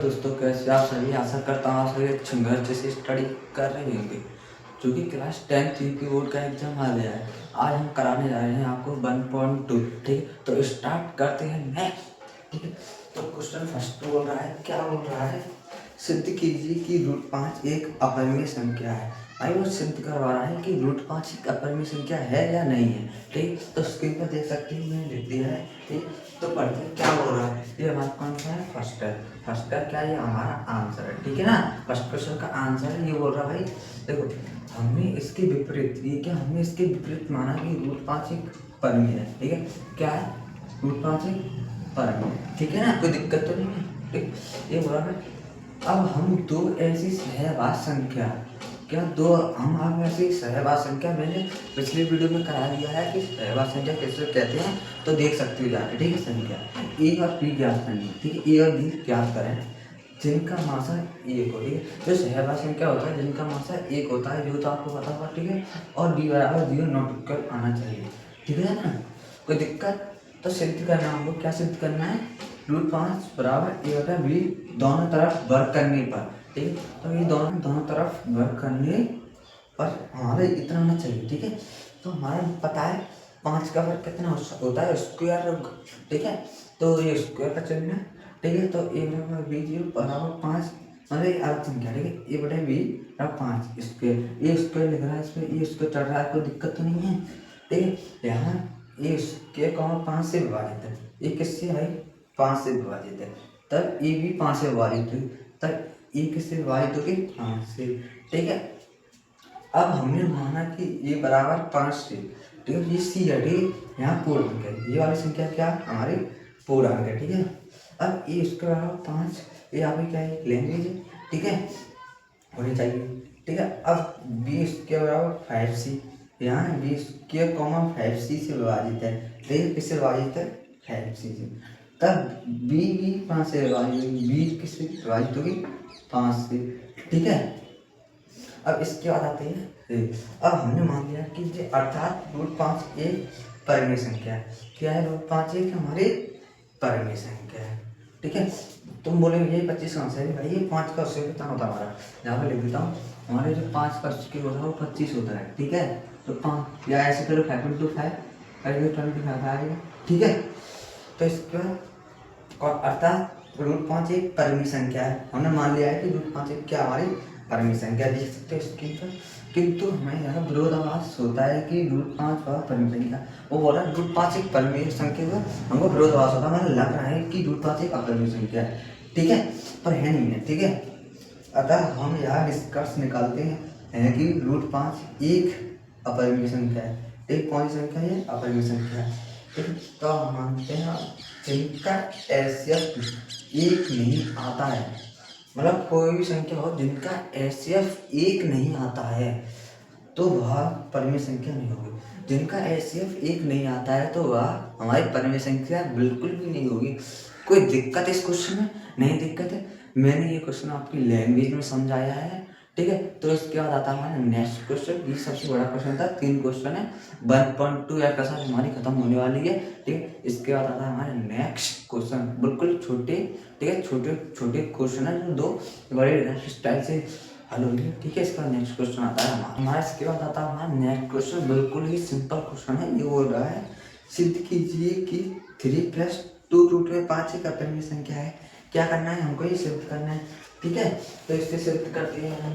दोस्तों, कैसे आप सभी? आशा करता हूँ आप सभी संघर्ष से स्टडी कर रहे होंगे। क्योंकि क्लास 10 की बोर्ड का एग्जाम आ गया है। आज हम कराने जा रहे हैं आपको 1.2। ठीक है, तो स्टार्ट करते हैं नेक्स्ट। ठीक है, तो क्वेश्चन फर्स्ट बोल रहा है, क्या बोल रहा है? सिद्ध कीजिए कि √5 एक अपरिमेय संख्या है। भाई वो सिद्ध करवा रहा है कि √5 एक अपरिमेय संख्या है या नहीं है। ठीक, तो स्क्रीन पर देख सकते हैं, मैंने लिख दिया है। ठीक, तो पढ़ते हैं क्या बोल रहा है। ये हमारा कौन सा है? फर्स्ट है। फर्स्ट का क्या, ये हमारा आंसर है। ठीक है ना, फर्स्ट क्वेश्चन का आंसर है। ये बोल रहा भाई देखो, हमने इसके विपरीत, ये क्या, हमने इसके विपरीत माना कि √5 एक परिमेय है। ठीक है, क्या है? √5 एक परिमेय। ठीक है ना, कोई दिक्कत तो नहीं है। ठीक, ये बोला है। अब हम दो ऐसी सहवास संख्या, क्या दो, हम आप ऐसी सहवास संख्या, मैंने पिछले वीडियो में करा दिया है कि सहवास संख्या कैसे कहते हैं, तो देख सकते हो जाके। ठीक है, संख्या ए और बी ज्ञात करनी है। ठीक है, ए और बी ज्ञात करें जिनका मासा एक हो। ठीक है, जो सहवास संख्या होता है जिनका मासा एक होता है, जो तो आपको पता होगा। ठीक है, और बी बराबर 0 नॉट इक्वल आना चाहिए। ठीक है ना, कोई दिक्कत? तो सिद्ध करना हमको, क्या सिद्ध करना है? √5 बराबर ए बटा बी दोनों तरफ वर्ग करने पर। ठीक है, तो ये दोनों तरफ वर्ग करने पर हमारा इतना होना चाहिए। ठीक है, तो हमारा पता है 5 का वर्ग कितना होता है? Square root. ठीक है, तो ये स्क्वायर का चिन्ह है। ठीक है, तो ए बराबर बी 0 बराबर 5, मतलब ये अलग संख्या। ठीक है, ए बटे बी बराबर 5 स्क्वायर, ये स्क्वायर लिख रहा है, इसमें ये स्क्वायर चढ़ रहा है, कोई दिक्कत तो नहीं है। ठीक है, यहाँ ये स्क्वायर 5 से विभाजित है। ये किससे है? 5 से विभाजित है। तब ए भी 5 से विभाजित हुई, तब ए किससे विभाजित होगी? 5 से। ठीक है, अब हमने माना कि ये बराबर 5 से। ठीक है, ये सी है। ठीक है, यहाँ पूर्णांक है, ये वाली संख्या क्या हमारी? पूर्णांक है। ठीक है, अब ये इसके बराबर 5, ये यहाँ पे क्या है? लैंग्वेज है। ठीक है, होनी चाहिए। ठीक है, अब बी इसके बराबर 5c, यहाँ बी स्क्वायर 5c से विभाजित है। ठीक है, किससे विभाजित है? 5c से। तब बी भी 5 से विभाजित होगी, बी किससे विभाजित होगी? 5 से। ठीक है, अब इसके बाद आते हैं अब हमने मान लिया कि ये अर्थात √5 एक परिमेय संख्या है। क्या है? √5 एक हमारी परिमेय संख्या है। ठीक है, तुम बोलोगे ये 25 कहाँ से है भाई? ये 5 का उससे कितना होता है हमारा? यहाँ पे लिख देता हूँ, हमारे जो 5 का उसके होता है वो 25 होता है। ठीक है, तो 5 या ऐसे करो 5.25 25 आएगा। ठीक है, तो इसके बाद और अर्थात √5 एक परिमेय संख्या है। हमने मान लिया है कि √5 एक क्या हमारी परिमेय संख्या, देख सकते हो स्क्रीन पर। किंतु हमें यहाँ विरोधाभास होता है कि √5 वह परिमेय संख्या, वो बोल रहा है √5 एक परिमेय संख्या का हमको विरोधाभास होता है। हमें लग रहा है कि √5 एक अपरिमेय संख्या है। ठीक है, पर है नहीं है। ठीक है, अतः हम यहाँ निष्कर्ष निकालते हैं कि √5 एक अपरिमेय संख्या है। एक कौन सी संख्या है? अपरिमेय संख्या है। ठीक है, तो हम मानते हैं जिनका एचसीएफ एक नहीं आता है, मतलब कोई भी संख्या हो जिनका एचसीएफ एक नहीं आता है, तो वह परिमेय संख्या नहीं होगी। जिनका एचसीएफ एक नहीं आता है तो वह हमारी परिमेय संख्या बिल्कुल भी नहीं होगी। कोई दिक्कत है इस क्वेश्चन में? नहीं दिक्कत है। मैंने ये क्वेश्चन आपकी लैंग्वेज में समझाया है। ठीक है, तो इसके बाद आता है हमारा नेक्स्ट क्वेश्चन। ये सबसे बड़ा क्वेश्चन था, 3 क्वेश्चन है। 1.2 या कसा हमारी खत्म होने वाली है। ठीक है, इसके बाद आता है हमारा नेक्स्ट क्वेश्चन, बिल्कुल छोटे। ठीक है, छोटे छोटे क्वेश्चन है जो 2 बड़े स्टाइल से हल होंगे। ठीक है, इसका नेक्स्ट क्वेश्चन आता है हमारा इसके बाद आता है हमारा नेक्स्ट क्वेश्चन, बिल्कुल ही सिंपल क्वेश्चन है। ये बोल रहा है सिद्ध कीजिए कि 3 + 2√5 एक अपरिमेय संख्या है। क्या करना है हमको? ये सिद्ध करना है। ठीक है, तो इससे सिद्ध करते हैं हम।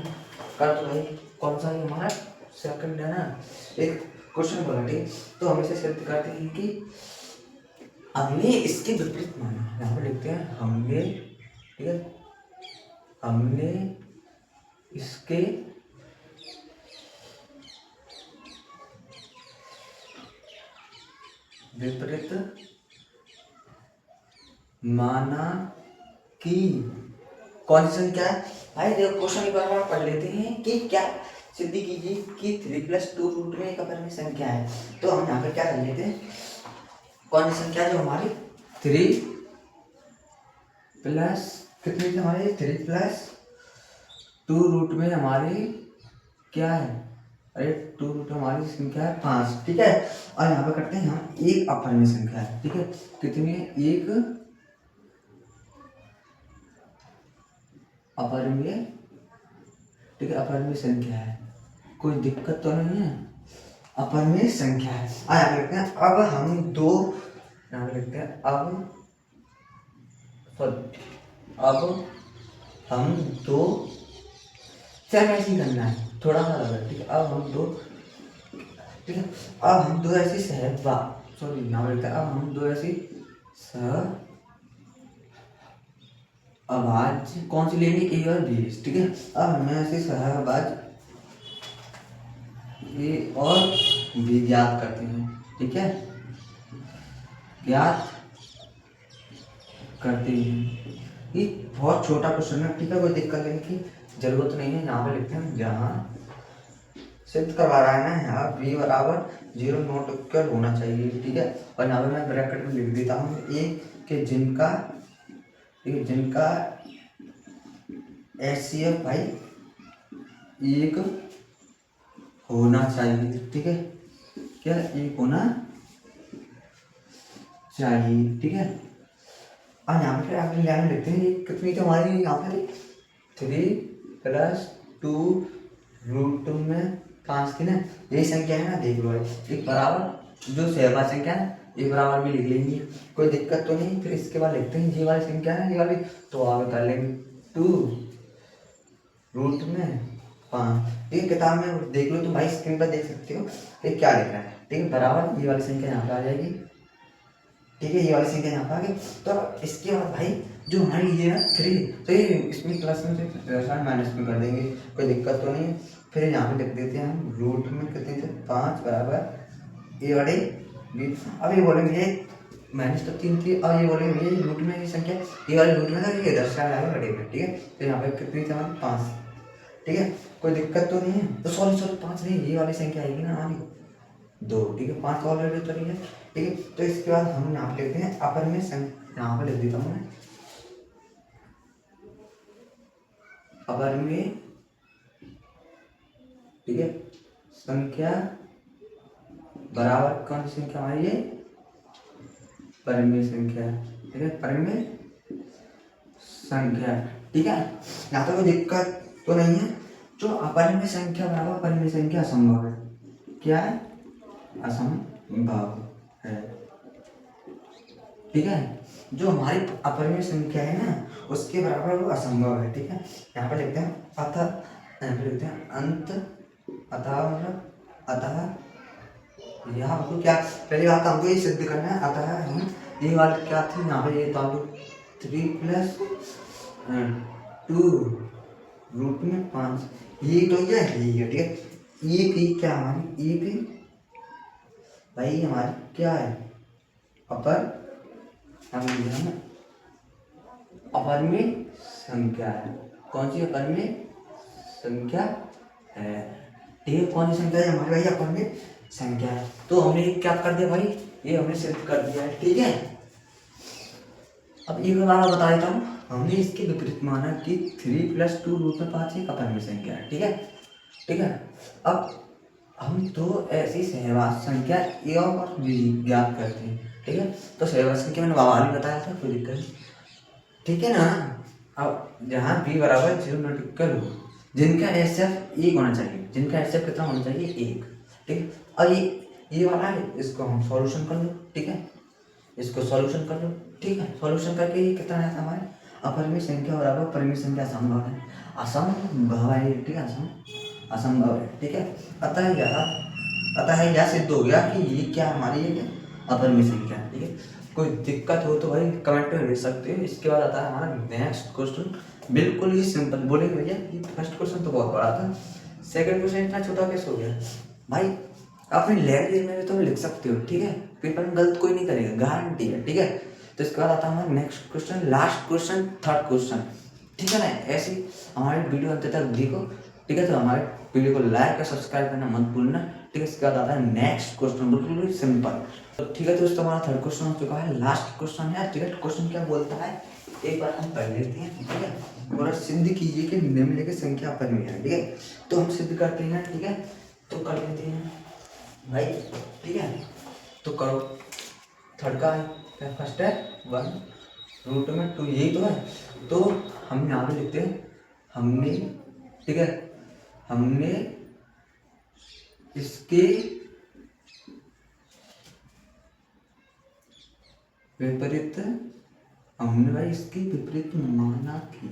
कर तो भाई कौन सा है हमारा? सेकंड है ना, एक क्वेश्चन बोला। ठीक, तो हम इसे सिद्ध करते हैं कि हमने इसके विपरीत माना। यहाँ पर लिखते हैं हमने। ठीक है, हमने इसके विपरीत माना कि कौन सी संख्या है? भाई देखो क्वेश्चन एक बार पढ़ लेते हैं कि क्या सिद्ध कीजिए कि 3 + 2 रूट में एक अपरिमेय संख्या है। तो हम यहाँ पे क्या कर लेते हैं, कौन सी संख्या जो हमारी 3 प्लस कितनी थी हमारी? 3 + 2 रूट में हमारी क्या है? अरे 2 रूट हमारी संख्या है 5। ठीक है, और यहाँ पे करते हैं हम एक अपरिमेय संख्या है। ठीक है, कितनी है? एक अपरिमेय, ठीक है, अपरिमेय संख्या है, कोई दिक्कत तो नहीं है, अपरिमेय संख्या है। यहाँ लिखते हैं अब हम दो, यहाँ लिखते हैं अब हम दो, सेम ऐसे ही करना है, थोड़ा सा अलग, ठीक है। अब हम दो, ठीक है, अब हम दो ऐसी सहबा, सॉरी यहाँ लिखते हैं अब हम दो ऐसी सहअभाज्य, कौन सी लेनी, ए और बी, ठीक है। अब हमें ऐसी सहअभाज्य ए और बी ज्ञात करते हैं, ठीक है, ज्ञात करते हैं। ये बहुत छोटा क्वेश्चन है, ठीक है, कोई दिक्कत लेने की जरूरत नहीं है। यहाँ पे लिखते हैं जहाँ सिद्ध करवा रहा है ना, यहाँ बी बराबर 0 नॉट इक्वल होना चाहिए, ठीक है। और यहाँ पे मैं ब्रैकेट में लिख देता हूँ एक के जिनका, ठीक है, जिनका HCF भाई एक होना चाहिए, ठीक है, क्या एक होना चाहिए, ठीक है। और यहाँ पे अगली लाइन लिखते हैं कितनी थी हमारी, यहाँ पे 3+2√5 थी ना, यही संख्या है ना, देख लो एक बराबर जो सहभाज्य संख्या है एक बराबर भी लिख लेंगे, कोई दिक्कत तो नहीं। फिर इसके बाद लिखते हैं ये वाली संख्या है ये वाली, तो आगे कर लेंगे 2√5, ठीक है। किताब में देख लो, तुम भाई स्क्रीन पर देख सकते हो ये क्या लिख रहा है, ठीक है, बराबर ये वाली संख्या यहाँ पे आ जाएगी, ठीक है, ये वाली संख्या यहाँ पे आ गई। तो इसके बाद भाई जो हमारी ये है 3, तो ये इसमें प्लस में से माइनस में कर देंगे, कोई दिक्कत तो नहीं है। फिर यहाँ पे लिख देते हैं हम रूट में कितने थे, 5 बराबर ए बड़े बी। अब ये बोलेंगे माइनस तो 3 थी, अब ये बोलेंगे ये रूट में ये संख्या, ये वाले रूट में था, ये इधर से आया है बड़े में, ठीक है। तो यहाँ पे कितनी थी हमारी 5, ठीक है, कोई दिक्कत तो नहीं है। तो सॉरी 5 नहीं, ये वाली संख्या आएगी ना हमारी 2, ठीक है, 5 ऑलरेडी तो नहीं है, ठीक है। तो इसके बाद हम यहाँ पे लिखते हैं अपरिमेय संख्या, यहाँ पे लिख देता हूँ मैं अपरिमेय, ठीक है, संख्या बराबर कौन सी संख्या हमारी, ये परिमेय संख्या, ठीक है, परिमेय संख्या, ठीक है। यहाँ तक कोई दिक्कत तो नहीं है। जो अपरिमेय संख्या बराबर परिमेय संख्या असंभव है, क्या है, असंभव है, ठीक है। जो हमारी अपरिमेय संख्या है ना उसके बराबर वो असंभव है, ठीक है। यहाँ पे लिखते हैं अतः, यहाँ पे लिखते हैं अंत, अतः मतलब अतः यहाँ हमको क्या, पहली बात हमको ये सिद्ध करना है, अतः हम ये वाली क्या थी यहाँ पे, ये तो 3+2√5, ये तो ये है, ठीक है। एक क्या हमारी, एक भाई हमारी क्या है, अपरिमेय संख्या है, कौन सी अपरिमेय संख्या है, ठीक है, कौन सी संख्या है हमारी भाई, अपरिमेय संख्या है। तो हमने क्या कर दिया भाई, ये हमने सिद्ध कर दिया है, ठीक है। अब एक बार बता देता हूँ, हमने इसके विपरीत माना कि 3+2√5 एक अपरिमेय संख्या है, ठीक है, ठीक है। अब हम दो ऐसी सहवास संख्या ए और बी ज्ञात करते हैं, ठीक है। तो सहवास संख्या मैंने बाबा भी बताया था, कोई दिक्कत नहीं, ठीक है ना। अब जहाँ बी बराबर 0 नॉट इक्वल हो, जिनका HCF 1 होना चाहिए, जिनका HCF कितना होना चाहिए 1, ठीक है। और ये वाला है, इसको हम सॉल्यूशन कर लो, ठीक है, इसको सॉल्यूशन कर लो, ठीक है। सॉल्यूशन करके ये कितना है हमारे, अपरिमेय संख्या बराबर परिमेय संख्या असंभव है, असंभव है, ठीक है, असंभव है, ठीक है। अतः यह सिद्ध हो गया कि ये क्या हमारी ये अपरिमेय संख्या है, ठीक है। कोई दिक्कत हो तो भाई कमेंट में लिख सकते हो। इसके बाद आता है हमारा नेक्स्ट क्वेश्चन, बिल्कुल ही सिंपल। बोलेंगे भैया ये फर्स्ट क्वेश्चन तो बहुत बड़ा था, सेकंड क्वेश्चन इतना छोटा कैसे हो गया भाई, अपनी लैंग्वेज में भी तुम लिख सकते हो, ठीक है, पेपर में गलत कोई नहीं करेगा, गारंटी है, ठीक है। तो इसके बाद आता है हमारा next question, last question, third question, ठीक है ना। ऐसी हमारी वीडियो अंत तक देखो, ठीक है। तो हमारे वीडियो को लाइक और सब्सक्राइब करना मत भूलना, ठीक है। इसके बाद आता है नेक्स्ट क्वेश्चन, बिल्कुल सिंपल। तो ठीक है दोस्तों, हमारा थर्ड क्वेश्चन हो चुका है, लास्ट क्वेश्चन है, ठीक है। क्वेश्चन क्या बोलता है एक बार हम पढ़ लेते हैं, ठीक है। और सिद्ध कीजिए कि निम्नलिखित संख्या अपरिमेय है, ठीक है। तो हम सिद्ध करते हैं, ठीक है, तो कर लेते हैं भाई, ठीक है। तो करो, थर्ड का है, फर्स्ट है 1√2, यही तो है। तो हम यहाँ पे लिखते हैं हमने, ठीक है, हमने इसके विपरीत, हमने भाई इसकी विपरीत माना कि,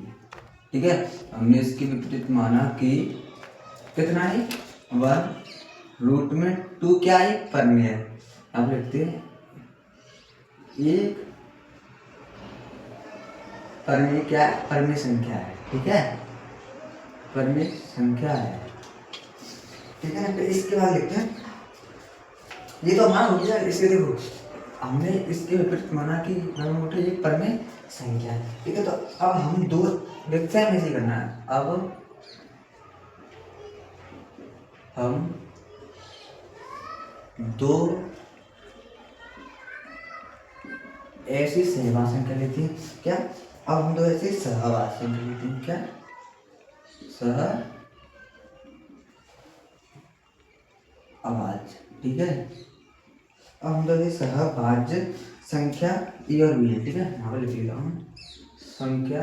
ठीक है, हमने इसकी विपरीत माना कि कितना है 1√2 क्या है परमेय है। अब लिखते हैं एक परमेय क्या है, परमेय संख्या है, ठीक है, परमेय संख्या है, ठीक है। तो इसके बाद लिखते हैं, ये तो हमारा हो गया। इसे देखो हमने इसके विपरीत माना कि ये परमेय संख्या है, ठीक है। तो अब हम दो लिखते हैं, ऐसे करना है। अब हम दो ऐसी सहवास संख्या लेते हैं, क्या, अब हम दो ऐसे सहवास संख्या लेते हैं, क्या, सहअवाच्य, ठीक है। अब हम दो सहभाज्य संख्या ए और बी है, ठीक है, यहाँ पर लिख लेता हूँ संख्या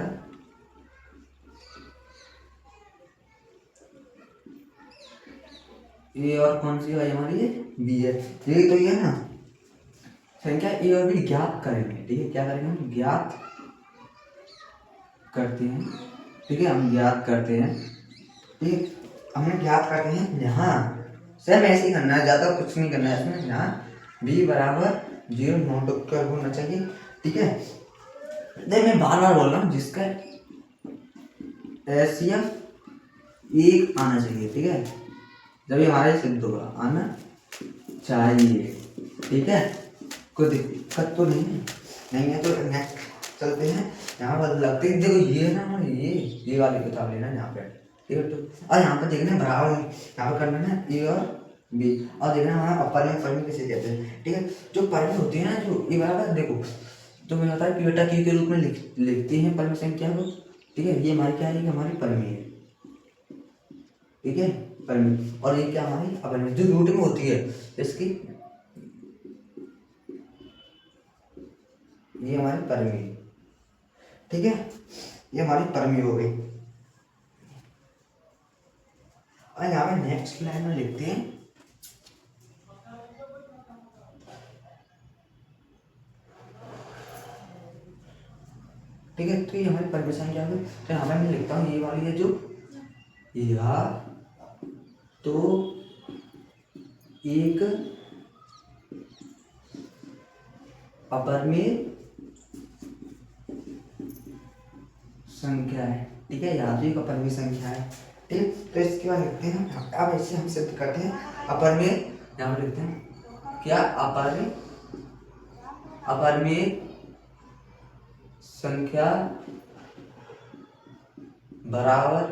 ए और कौन सी है हमारी, बी है, ये तो ये है ना, संख्या ए और बी ज्ञात करेंगे, ठीक है, क्या करेंगे हम ज्ञात करते हैं, ठीक है, हम ज्ञात करते हैं, ठीक, हमें ज्ञात करते हैं। यहाँ सेम ऐसे ही करना है, ज़्यादा कुछ नहीं करना है इसमें। यहाँ b बराबर 0 नॉट कर होना चाहिए, ठीक है। नहीं, मैं बार बार बोल रहा हूँ, जिसका HCF 1 आना चाहिए, ठीक है, जब ये हमारे सिद्ध होगा, आना चाहिए, ठीक है, कोई दिक्कत तो नहीं है, नहीं है तो नेक्स्ट चलते हैं। यहाँ पर लगते हैं, देखो ये ना, ये वाली किताब लेना यहाँ पे, ठीक है। तो और यहाँ पर देखना बराबर, यहाँ पर करना है ए और बी, और देखना हमारा परमेय, परमेय किसे कहते हैं, ठीक है। जो परमेय होती है ना, जो ए बराबर, देखो तो मैं बताया पी बटा क्यू के रूप में लिखते हैं परमेय संख्या को, ठीक है। ये हमारी क्या है, हमारी परमेय है, ठीक है, परमेय। और ये क्या हमारी अपरमेय, जो रूट में होती है इसकी, ये हमारी परमेय, ठीक है, ये हमारी परमेय हो गई। और यहाँ पे नेक्स्ट लाइन में लिखते हैं, ठीक है, तो ये हमारी परमेय संख्या है। तो यहाँ पे मैं लिखता हूँ ये वाली है जो, या तो एक अपरमेय संख्या है, ठीक है, या तो एक अपरमेय संख्या है, ठीक। तो इसके बाद लिखते हैं, अब ऐसे हम सिद्ध करते हैं अपरमेय, यहाँ पर लिखते हैं क्या, अपरमेय संख्या बराबर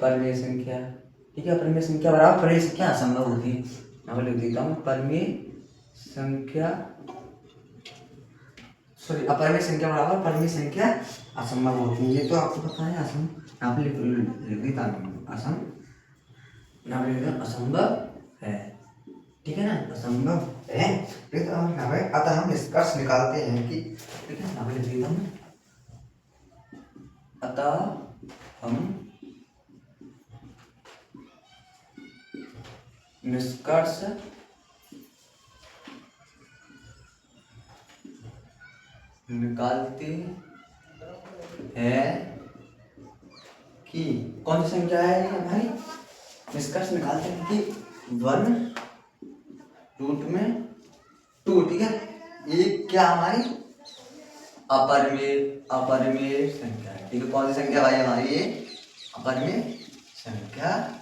परमेय संख्या, ठीक है, परमेय संख्या बराबर परमेय संख्या असंभव होती है। यहाँ पर लिख देता हूँ परमेय संख्या, सॉरी, अपरमेय संख्या बराबर परमेय संख्या असंभव होती है। ये तो आपको पता है, असंभव, यहाँ पे लिख देता हूँ असंभव, यहाँ पे लिख देता असंभव है, ठीक है ना, असंभव है, ठीक है। अतः हम निष्कर्ष निकालते हैं कि, ठीक है, यहाँ पे लिख देता हूँ, अतः हम निष्कर्ष निकालते हैं कि, कौन सी संख्या है ये हमारी, निष्कर्ष निकालते हैं कि 1√2, ठीक है, ये क्या हमारी अपरमेय संख्या है, ठीक है। कौन सी संख्या भाई हमारी, ये अपरमेय संख्या है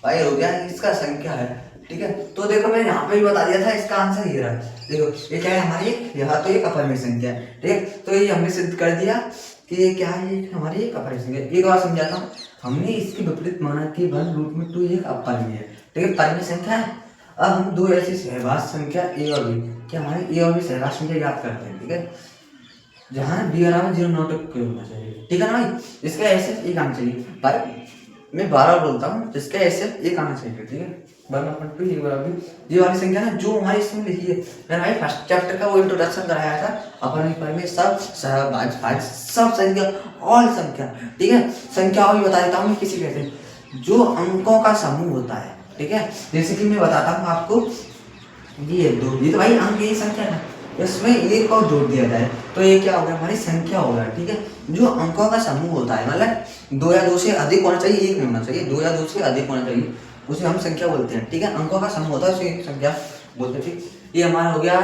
भाई, हो गया, इसका संख्या है, ठीक है। तो देखो मैंने यहाँ पे भी बता दिया था, इसका आंसर ये रहा, देखो ये क्या है हमारी, यहाँ तो एक अपरमेय संख्या है, ठीक। तो ये हमने सिद्ध कर दिया कि ये क्या है, ये हमारी एक अपरमेय संख्या। एक बार समझाता हूँ, हमने इसके विपरीत माना कि 1√2 एक अपरमेय है, ठीक है, परमेय संख्या है। अब हम दो ऐसी सहवास संख्या ए और बी, क्या हमारे ए और बी सहवास संख्या याद करते हैं, ठीक है, जहाँ बी बराबर 0 नॉट होना चाहिए, ठीक है ना भाई। इसका ऐसे एक आना चाहिए, पर मैं 12 बोलता हूँ जिसका ऐसे एक आना चाहिए, ठीक है। 1/2 ये बराबर ये वाली संख्या ना जो हमारी इसमें लिखी है, मैंने भाई फर्स्ट चैप्टर का वो इंट्रोडक्शन कराया था अपन पर में, सब सहभाज्य सब संख्या ऑल संख्या, ठीक है। संख्याओं भी बता देता हूँ किसी कहते हैं जो अंकों का समूह होता है, ठीक है। जैसे कि मैं बताता हूँ आपको, ये 2, ये तो भाई अंक की संख्या है, इसमें एक और जोड़ दिया जाए तो ये क्या होगा, हमारी संख्या होगा, ठीक है। जो अंकों का समूह होता है मतलब 2 या 2 से अधिक होना चाहिए, एक नहीं होना चाहिए, 2 या 2 से अधिक होना चाहिए, उसे हम संख्या बोलते हैं, ठीक है। अंकों का समूह होता है उसे संख्या बोलते हैं, ठीक। ये हमारा हो गया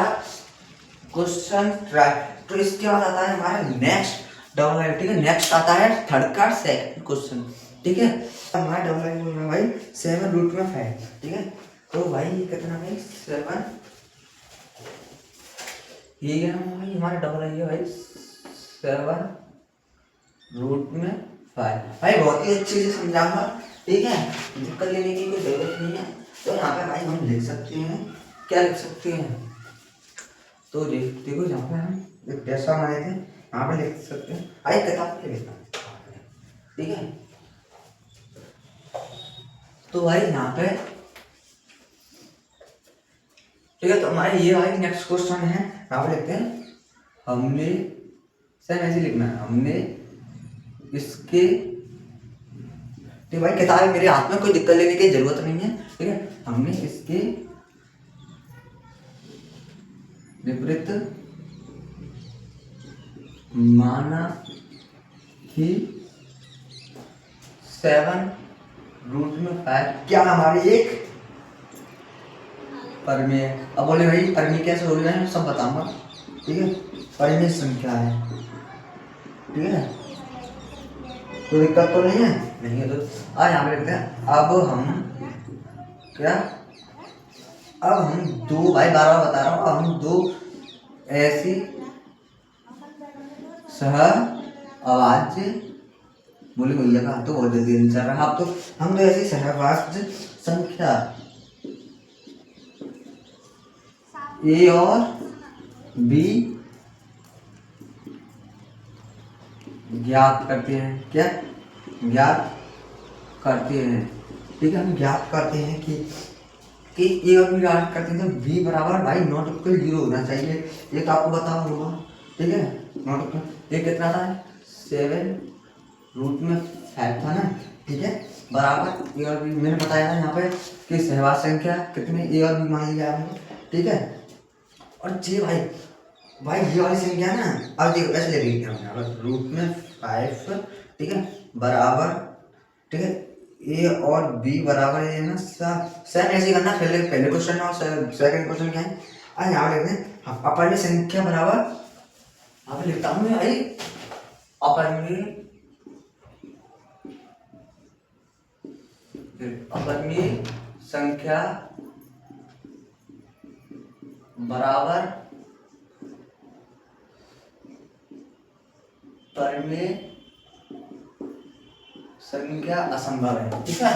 क्वेश्चन ट्राई। तो इसके बाद आता है हमारा नेक्स्ट डबल लाइन, ठीक है। नेक्स्ट आता है थर्ड का सेकंड क्वेश्चन, ठीक है। हमारा डबल लाइन बोल रहा है भाई 7√5, ठीक है। तो भाई ये कितना भाई 7, ये क्या नाम है भाई हमारा डबल आई है भाई 7√5। भाई बहुत ही अच्छे से समझाऊंगा, ठीक है, दिक्कत लेने की कोई जरूरत नहीं है। तो यहाँ पे भाई हम लिख सकते हैं, क्या लिख सकते हैं, तो देखो यहाँ पे हम एक पैसा बनाए थे, यहाँ पे लिख सकते हैं, आई किताब पे लिखना, ठीक है। तो भाई यहाँ पे ठीक है, तो हमारे ये भाई नेक्स्ट क्वेश्चन है, यहाँ पे लिखते हैं हमने, सेम ऐसे लिखना है, हमने इसके, ठीक भाई किताब मेरे हाथ में, कोई दिक्कत लेने की जरूरत नहीं है, ठीक है। हमने इसके विपरीत माना कि 7√5 क्या हमारी एक परिमेय। अब बोले भाई परिमेय कैसे हो रही है, सब बताऊंगा, ठीक है। परिमेय संख्या है, ठीक है, कोई दिक्कत तो नहीं है, नहीं है। तो आज यहाँ पे लिखते हैं अब हम क्या, अब हम 2 भाई 12 बता रहा हूँ, अब हम 2 ऐसी सह अभाज्य, बोले भैया का तो बहुत जल्दी नहीं चल रहा, अब तो हम 2 ऐसी सहभाज्य संख्या ए और बी ज्ञात करते हैं, क्या ज्ञात करते हैं, ठीक है। हम ज्ञात करते हैं कि ए और बी ज्ञात करते हैं, तो बी बराबर भाई नॉट इक्वल 0 होना चाहिए, ये तो आपको पता होगा, ठीक है। नॉट इक्वल ये कितना था 7√5 था ना, ठीक है, बराबर ए और बी, मैंने बताया था यहाँ पे कि सहवास संख्या कितने ए और बी मान लिया आपने, ठीक है। और जी भाई भाई ये वाली संख्या ना, अब देखो ऐसे ले रही है √5, ठीक है, बराबर, ठीक है, ए और बी बराबर है ना, सेम ऐसे करना, पहले क्वेश्चन और सेकंड क्वेश्चन क्या है, आज यहाँ लिखते हैं अपन में संख्या बराबर, यहाँ पे लिखता हूँ मैं भाई अपन में संख्या बराबर परिमेय संख्या असंभव है, ठीक है।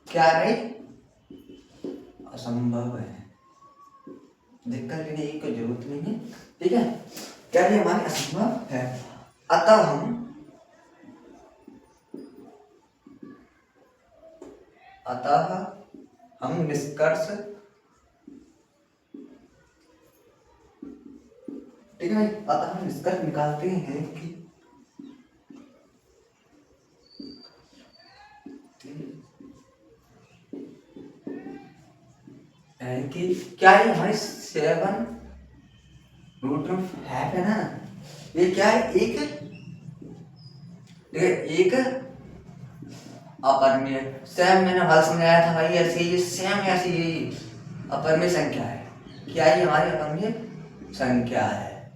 क्या है, असंभव है, दिक्कत लेने की कोई जरूरत नहीं है, ठीक है। क्या ये हमारी असंभव है, अतः हम निष्कर्ष, ठीक है, अतः हम निष्कर्ष निकालते हैं कि क्या ये हमारी 7√5 है ना, ये क्या है, एक, ठीक है, एक अपरिमेय, सेम मैंने हल समझाया था भाई, ऐसे ये सेम ऐसी यही अपरिमेय संख्या है, क्या ये हमारी अपरिमेय संख्या है,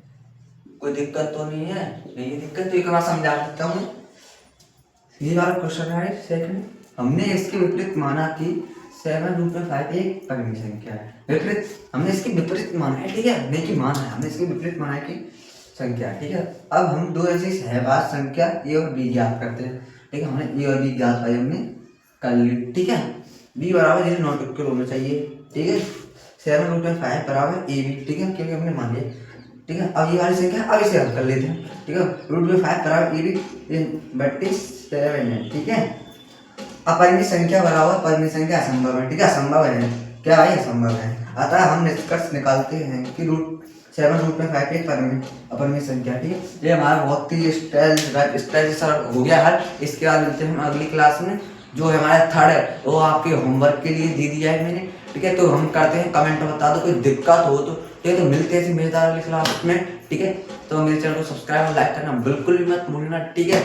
कोई दिक्कत तो नहीं है, नहीं दिक्कत तो एक बार समझा सकता हूँ। ये वाला क्वेश्चन है सेकंड, हमने इसके विपरीत माना कि 7√5 एक परिमेय संख्या है, विपरीत, हमने इसके विपरीत माना है, ठीक है, नहीं कि माना है, हमने इसके विपरीत माना है कि संख्या, ठीक है। अब हम 2 ऐसी सहभाज्य संख्या ए और बी ज्ञात करते हैं, ठीक है, हमने ए और बी ज्ञात भाई हमने कर ली, ठीक है। बी बराबर ये नॉट इक्वल होना चाहिए, ठीक है, 7√5 बराबर ए बी, ठीक है, क्योंकि हमने मान लिया, ठीक है। अब ये वाली संख्या अब इसे हल कर लेते हैं, ठीक है, √5 बराबर ए बी 27 है, ठीक है। अपरिमित संख्या बराबर परिमित संख्या असंभव है। ठीक है, असंभव है क्या भाई, असंभव है। अतः हम निष्कर्ष निकालते हैं कि √7 अपरिमित संख्या। ठीक है, ये हमारा बहुत ही स्टाइल हो गया हल। इसके बाद मिलते हैं हम अगली क्लास में, जो हमारा थर्ड है वो आपके होमवर्क के लिए दे दिया है मैंने। ठीक है, तो हम करते हैं, कमेंट में बता दो कोई दिक्कत हो तो। ठीक है, तो मिलते हैं मजेदार वाली क्लास में। ठीक है, तो मेरे चैनल को सब्सक्राइब और लाइक करना बिल्कुल भी मत भूलना। ठीक है।